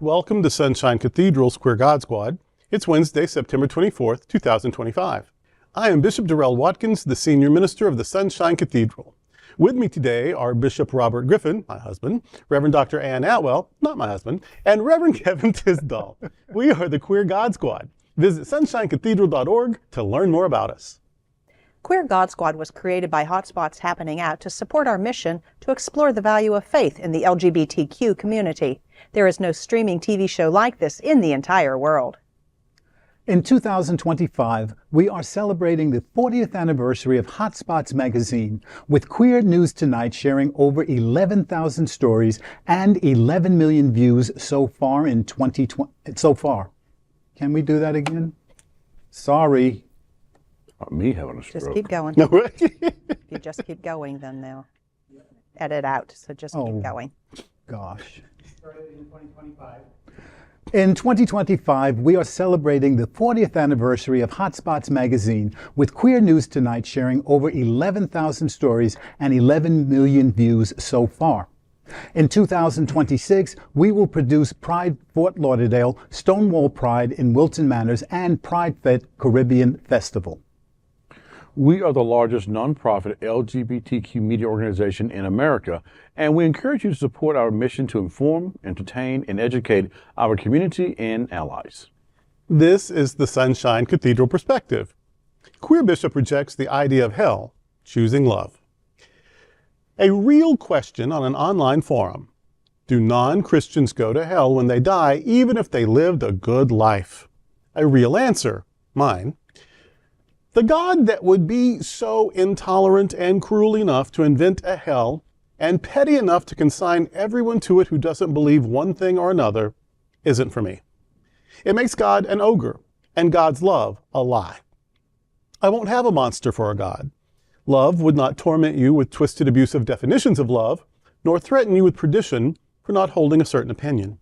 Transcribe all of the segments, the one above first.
Welcome to Sunshine Cathedral's Queer God Squad. It's Wednesday, September 24th, 2025. I am Bishop Darrell Watkins, the Senior Minister of the Sunshine Cathedral. With me today are Bishop Robert Griffin, my husband, Reverend Dr. Ann Atwell, not my husband, and Reverend Kevin Tisdall. We are the Queer God Squad. Visit sunshinecathedral.org to learn more about us. Queer God Squad was created by Hotspots Happening Out to support our mission to explore the value of faith in the LGBTQ community. There is no streaming TV show like this in the entire world. In 2025, we are celebrating the 40th anniversary of Hotspots magazine, with Queer News Tonight sharing over 11,000 stories and 11 million views so far in 2020. So far. Can we do that again? Sorry. Not me having a stroke. Just keep going. No. If you just keep going, then they'll edit out. So just keep going. Gosh. In 2025, we are celebrating the 40th anniversary of Hotspots magazine, with Queer News Tonight sharing over 11,000 stories and 11 million views so far. In 2026, we will produce Pride Fort Lauderdale, Stonewall Pride in Wilton Manors, and Pride Fest Caribbean Festival. We are the largest nonprofit LGBTQ media organization in America, and we encourage you to support our mission to inform, entertain, and educate our community and allies. This is the Sunshine Cathedral perspective. Queer Bishop rejects the idea of hell, choosing love. A real question on an online forum. Do non-Christians go to hell when they die, even if they lived a good life? A real answer, mine. The God that would be so intolerant and cruel enough to invent a hell and petty enough to consign everyone to it who doesn't believe one thing or another isn't for me. It makes God an ogre and God's love a lie. I won't have a monster for a God. Love would not torment you with twisted, abusive definitions of love, nor threaten you with perdition for not holding a certain opinion.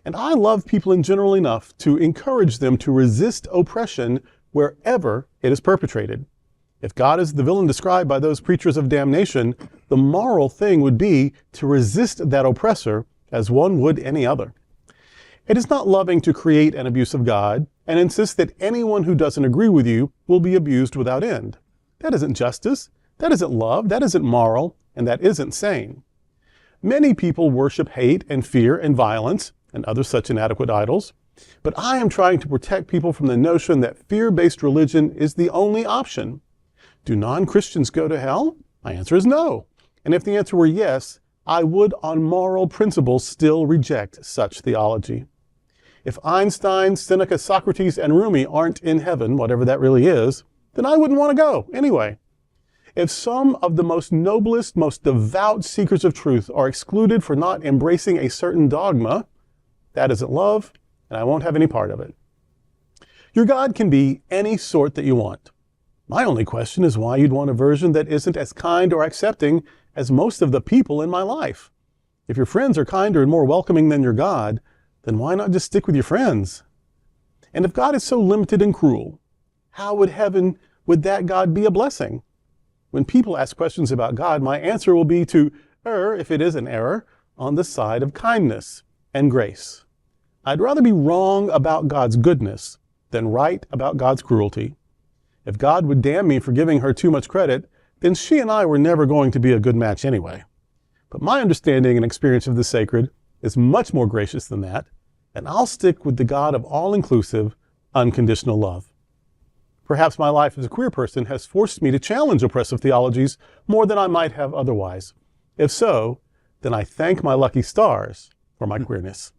And I love people in general enough to encourage them to resist oppression wherever it is perpetrated. If God is the villain described by those preachers of damnation, the moral thing would be to resist that oppressor as one would any other. It is not loving to create an abusive God and insist that anyone who doesn't agree with you will be abused without end. That isn't justice, that isn't love, that isn't moral, and that isn't sane. Many people worship hate and fear and violence and other such inadequate idols. But I am trying to protect people from the notion that fear-based religion is the only option. Do non-Christians go to hell? My answer is no. And if the answer were yes, I would on moral principles still reject such theology. If Einstein, Seneca, Socrates, and Rumi aren't in heaven, whatever that really is, then I wouldn't want to go anyway. If some of the most noblest, most devout seekers of truth are excluded for not embracing a certain dogma, that isn't love, and I won't have any part of it. Your God can be any sort that you want. My only question is why you'd want a version that isn't as kind or accepting as most of the people in my life. If your friends are kinder and more welcoming than your God, then why not just stick with your friends? And if God is so limited and cruel, how would that God be a blessing? When people ask questions about God, my answer will be to err, if it is an error, on the side of kindness and grace. I'd rather be wrong about God's goodness than right about God's cruelty. If God would damn me for giving her too much credit, then she and I were never going to be a good match anyway. But my understanding and experience of the sacred is much more gracious than that, and I'll stick with the God of all-inclusive, unconditional love. Perhaps my life as a queer person has forced me to challenge oppressive theologies more than I might have otherwise. If so, then I thank my lucky stars for my queerness.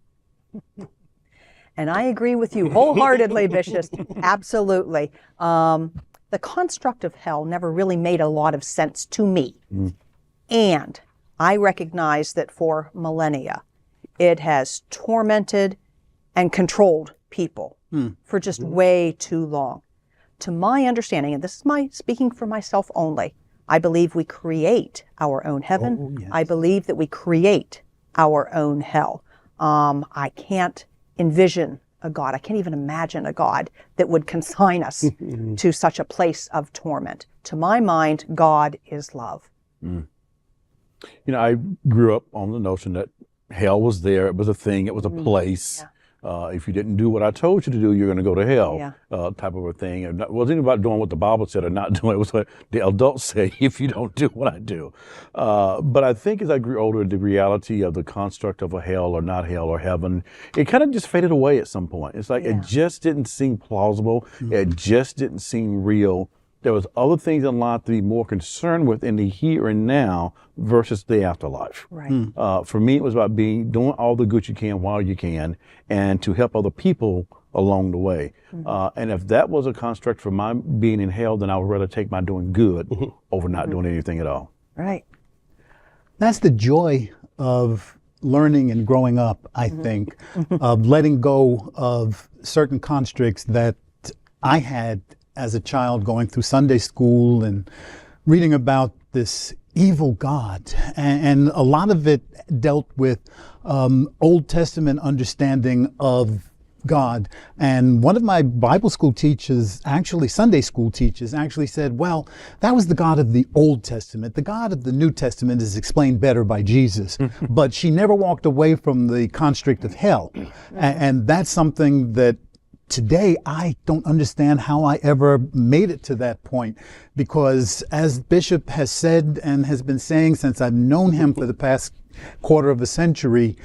And I agree with you wholeheartedly, Bishop. Absolutely. The construct of hell never really made a lot of sense to me. And I recognize that for millennia, it has tormented and controlled people for just way too long. To my understanding, and this is my speaking for myself only, I believe we create our own heaven. Oh, yes. I believe that we create our own hell. I can't envision a God. I can't even imagine a God that would consign us to such a place of torment. To my mind, God is love. You know, I grew up on the notion that hell was there. It was a thing. It was a place. If you didn't do what I told you to do, you're going to go to hell, type of a thing. It wasn't about doing what the Bible said or not doing. It was what the adults say if you don't do what I do. But I think as I grew older, the reality of the construct of a hell or not hell or heaven, it kind of just faded away at some point. It's like it just didn't seem plausible. It just didn't seem real. There was other things in life to be more concerned with in the here and now versus the afterlife. Right. For me, it was about doing all the good you can while you can, and to help other people along the way. And if that was a construct for my being in hell, then I would rather take my doing good over not doing anything at all. Right. That's the joy of learning and growing up, I think, of letting go of certain constructs that I had as a child going through Sunday school and reading about this evil God. And a lot of it dealt with Old Testament understanding of God. And one of my Bible school teachers, actually Sunday school teachers, actually said, well, that was the God of the Old Testament. The God of the New Testament is explained better by Jesus. But she never walked away from the construct of hell. And that's something that today, I don't understand how I ever made it to that point, because as Bishop has said and has been saying since I've known him for the past quarter of a century,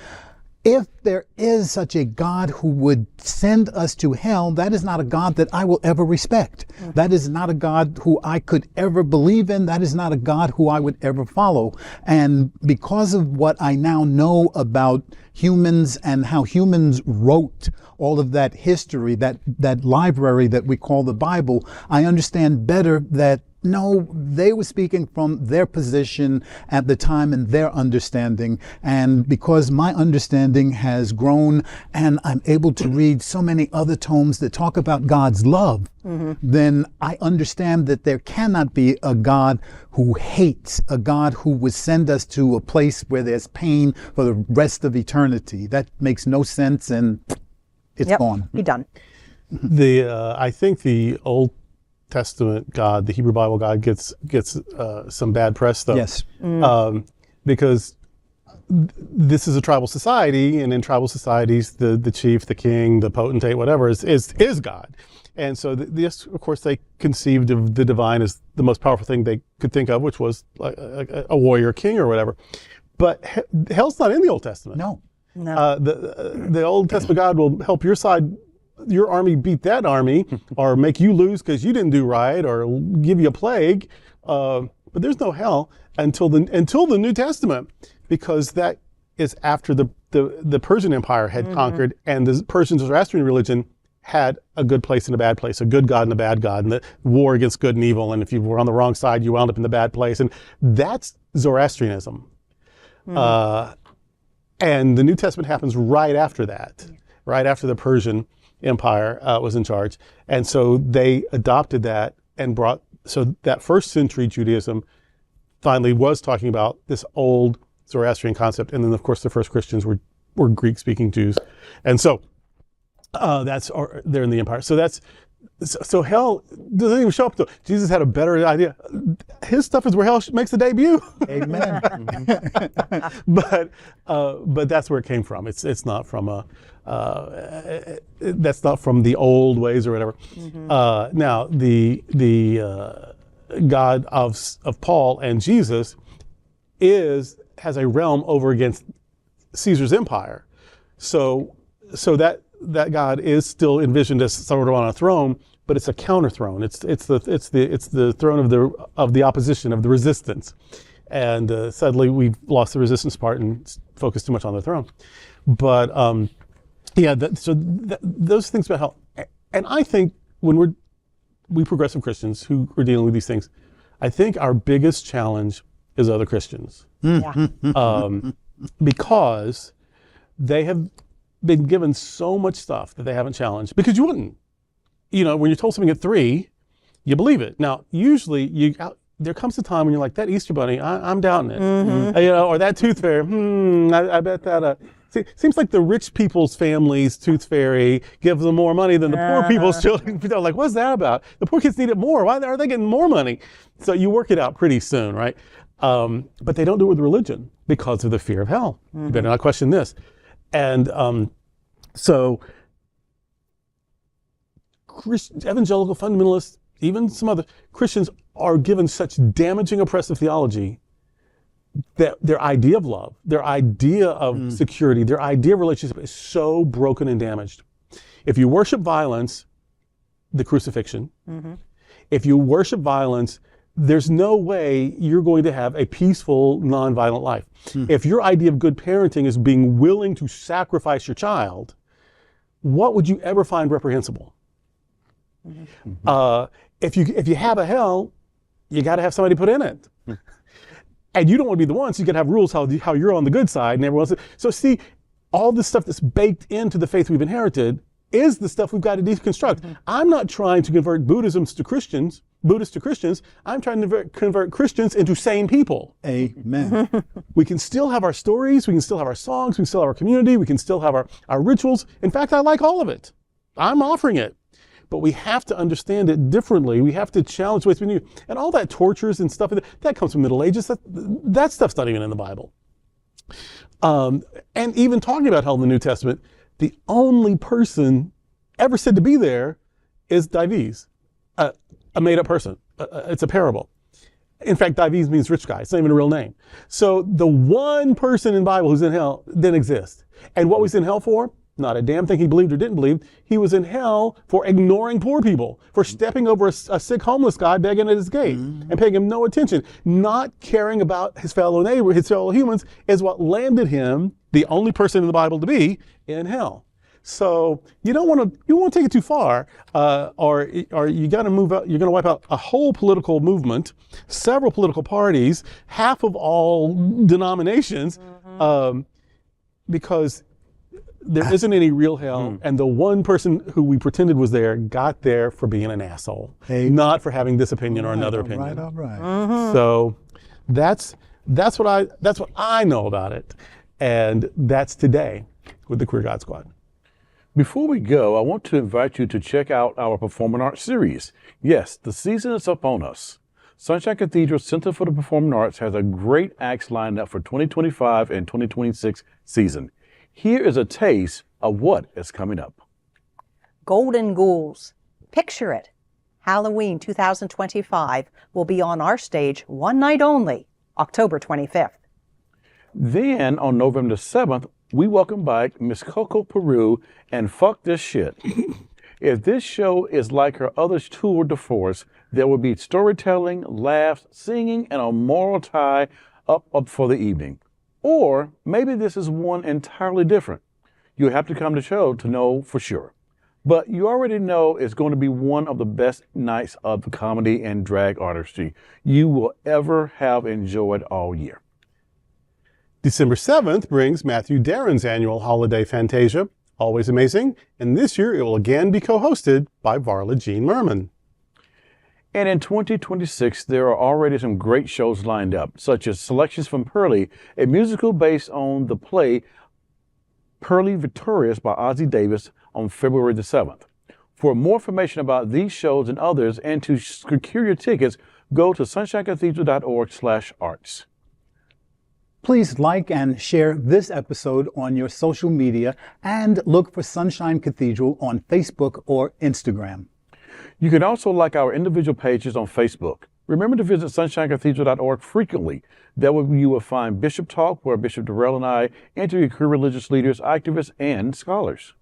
if there is such a God who would send us to hell, that is not a God that I will ever respect. That is not a God who I could ever believe in. That is not a God who I would ever follow. And because of what I now know about humans and how humans wrote all of that history, that library that we call the Bible, I understand better that no, they were speaking from their position at the time and their understanding. And because my understanding has grown and I'm able to read so many other tomes that talk about God's love, then I understand that there cannot be a God who hates, a God who would send us to a place where there's pain for the rest of eternity. That makes no sense, and it's gone. Be done. I think the Old Testament God, the Hebrew Bible God, gets some bad press, though. Yes. Because this is a tribal society, and in tribal societies, the chief, the king, the potentate, whatever, is God. And so, this, of course, they conceived of the divine as the most powerful thing they could think of, which was a warrior king or whatever. But hell's not in the Old Testament. No. The Old Testament God will help your army beat that army, or make you lose because you didn't do right, or give you a plague. But there's no hell until the New Testament, because that is after the Persian Empire had conquered, and the Persian Zoroastrian religion had a good place and a bad place, a good God and a bad God, and the war against good and evil. And if you were on the wrong side, you wound up in the bad place. And that's Zoroastrianism. And the New Testament happens right after that, right after the Persian Empire was in charge. And so they adopted that and so that first century Judaism finally was talking about this old Zoroastrian concept. And then, of course, the first Christians were Greek-speaking Jews. And so they're in the empire. So hell doesn't even show up, though. Jesus had a better idea. His stuff is where hell makes the debut. Amen. But that's where it came from. It's not from that's not from the old ways or whatever. Now the God of Paul and Jesus has a realm over against Caesar's empire. So that God is still envisioned as sort of on a throne, but it's a counter throne. It's the throne of the opposition, of the resistance. And sadly, we've lost the resistance part and focused too much on the throne. But those things about hell. And I think when we progressive Christians who are dealing with these things, I think our biggest challenge is other Christians. Because they have been given so much stuff that they haven't challenged, because you wouldn't. When you're told something at 3, you believe it. Now, usually there comes a time when you're like, that Easter bunny, I'm doubting it. Or that tooth fairy, I bet that. Seems like the rich people's families' tooth fairy gives them more money than the poor people's children. They're like, what's that about? The poor kids need it more. Why are they getting more money? So you work it out pretty soon, right? But they don't do it with religion because of the fear of hell. You better not question this. And so evangelical fundamentalists, even some other Christians, are given such damaging oppressive theology that their idea of love, their idea of security, their idea of relationship is so broken and damaged. If you worship violence, the crucifixion, if you worship violence, there's no way you're going to have a peaceful, nonviolent life. If your idea of good parenting is being willing to sacrifice your child, what would you ever find reprehensible? If you have a hell, you got to have somebody put in it. And you don't want to be the one, so you got to have rules how you're on the good side and everyone else. So see, all this stuff that's baked into the faith we've inherited is the stuff we've got to deconstruct. I'm not trying to convert Buddhists to Christians. I'm trying to convert Christians into sane people. Amen. We can still have our stories, we can still have our songs, we can still have our community, we can still have our rituals. In fact, I like all of it. I'm offering it. But we have to understand it differently. We have to challenge ways we do. And all that tortures and stuff, that comes from Middle Ages. That stuff's not even in the Bible. And even talking about hell in the New Testament, the only person ever said to be there is Dives, a made-up person. It's a parable. In fact, Dives means rich guy. It's not even a real name. So the one person in the Bible who's in hell didn't exist. And what was he in hell for? Not a damn thing he believed or didn't believe. He was in hell for ignoring poor people, for stepping over a sick homeless guy begging at his gate and paying him no attention. Not caring about his fellow neighbor, his fellow humans, is what landed him, the only person in the Bible to be, in hell. So you don't want to take it too far, or you got to move out. You're going to wipe out a whole political movement, several political parties, half of all denominations, because there isn't any real hell, and the one person who we pretended was there got there for being an asshole, not for having this opinion or another opinion. All right. So that's what I know about it, and that's today with the Queer God Squad. Before we go, I want to invite you to check out our performing arts series. Yes, the season is upon us. Sunshine Cathedral Center for the Performing Arts has a great acts lined up for 2025 and 2026 season. Here is a taste of what is coming up. Golden Ghouls. Picture it. Halloween 2025 will be on our stage one night only, October 25th. Then on November 7th, we welcome back Miss Coco Peru and Fuck This Shit. If this show is like her other tour de force, there will be storytelling, laughs, singing, and a moral tie up for the evening. Or maybe this is one entirely different. You'll have to come to the show to know for sure. But you already know it's going to be one of the best nights of the comedy and drag artistry you will ever have enjoyed all year. December 7th brings Matthew Darren's annual holiday Fantasia, always amazing, and this year it will again be co-hosted by Varla Jean Merman. And in 2026, there are already some great shows lined up, such as selections from Pearly, a musical based on the play Pearly Victorious by Ossie Davis on February the 7th. For more information about these shows and others, and to secure your tickets, go to sunshinecathedral.org/arts. Please like and share this episode on your social media and look for Sunshine Cathedral on Facebook or Instagram. You can also like our individual pages on Facebook. Remember to visit sunshinecathedral.org frequently. There you will find Bishop Talk, where Bishop Darrell and I interview queer religious leaders, activists, and scholars.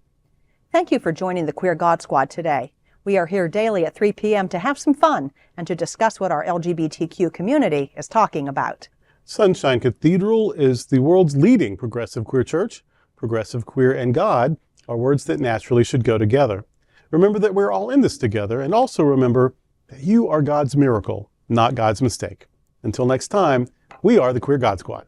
Thank you for joining the Queer God Squad today. We are here daily at 3 p.m. to have some fun and to discuss what our LGBTQ community is talking about. Sunshine Cathedral is the world's leading progressive queer church. Progressive, queer, and God are words that naturally should go together. Remember that we're all in this together, and also remember that you are God's miracle, not God's mistake. Until next time, we are the Queer God Squad.